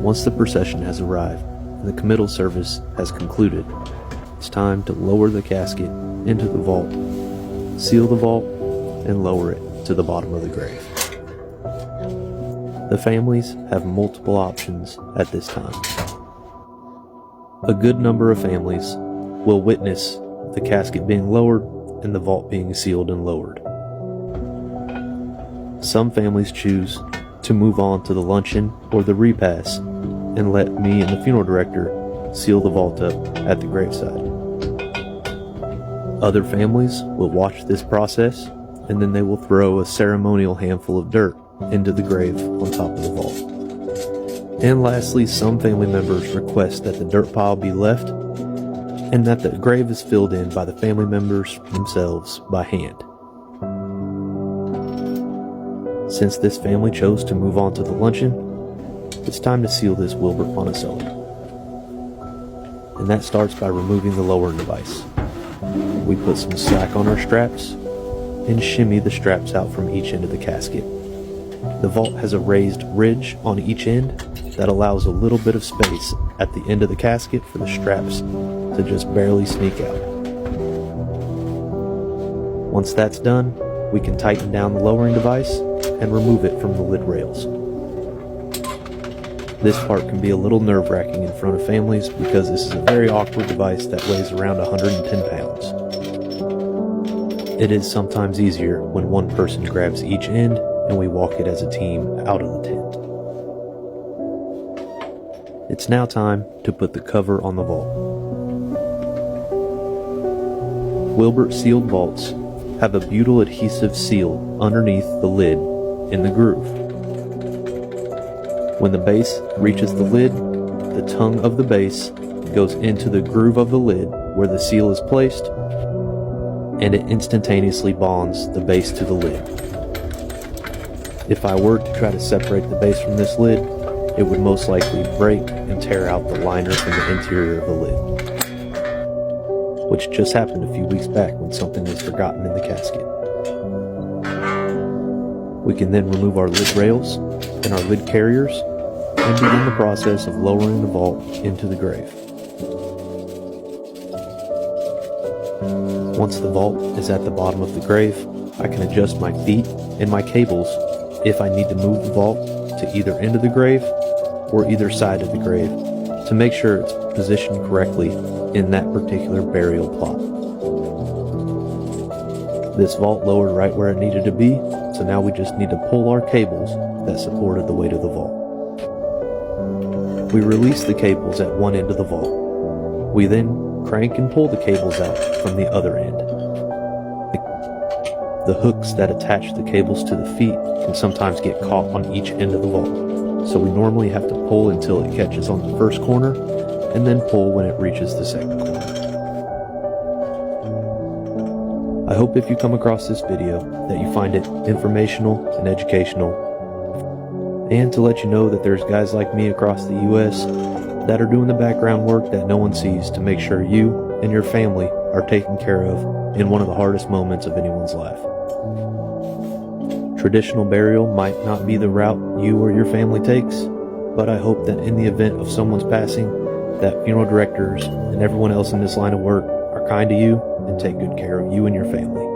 Once the procession has arrived and the committal service has concluded, it's time to lower the casket into the vault, seal the vault, and lower it to the bottom of the grave. The families have multiple options at this time. A good number of families will witness the casket being lowered and the vault being sealed and lowered. Some families choose to move on to the luncheon or the repast and let me and the funeral director seal the vault up at the graveside. Other families will watch this process, and then they will throw a ceremonial handful of dirt into the grave on top of the vault. And lastly, some family members request that the dirt pile be left and that the grave is filled in by the family members themselves by hand. Since this family chose to move on to the luncheon, it's time to seal this Wilbert Monticelli. And that starts by removing the lowering device. We put some slack on our straps and shimmy the straps out from each end of the casket. The vault has a raised ridge on each end that allows a little bit of space at the end of the casket for the straps to just barely sneak out. Once that's done, we can tighten down the lowering device and remove it from the lid rails. This part can be a little nerve-wracking in front of families because this is a very awkward device that weighs around 110 pounds. It is sometimes easier when one person grabs each end and we walk it as a team out of the tent. It's now time to put the cover on the vault. Wilbert sealed vaults have a butyl adhesive seal underneath the lid in the groove. When the base reaches the lid, the tongue of the base goes into the groove of the lid where the seal is placed, and it instantaneously bonds the base to the lid. If I were to try to separate the base from this lid, it would most likely break and tear out the liner from the interior of the lid, which just happened a few weeks back when something was forgotten in the casket. We can then remove our lid rails and our lid carriers and begin the process of lowering the vault into the grave. Once the vault is at the bottom of the grave, I can adjust my feet and my cables if I need to move the vault to either end of the grave or either side of the grave to make sure it's positioned correctly in that particular burial plot. This vault lowered right where it needed to be, so now we just need to pull our cables that supported the weight of the vault. We release the cables at one end of the vault. We then crank and pull the cables out from the other end. The hooks that attach the cables to the feet can sometimes get caught on each end of the vault, so we normally have to pull until it catches on the first corner, and then pull when it reaches the second corner. I hope if you come across this video that you find it informational and educational, and to let you know that there's guys like me across the US that are doing the background work that no one sees to make sure you and your family are taken care of in one of the hardest moments of anyone's life. Traditional burial might not be the route you or your family takes, but I hope that in the event of someone's passing, that funeral directors and everyone else in this line of work are kind to you and take good care of you and your family.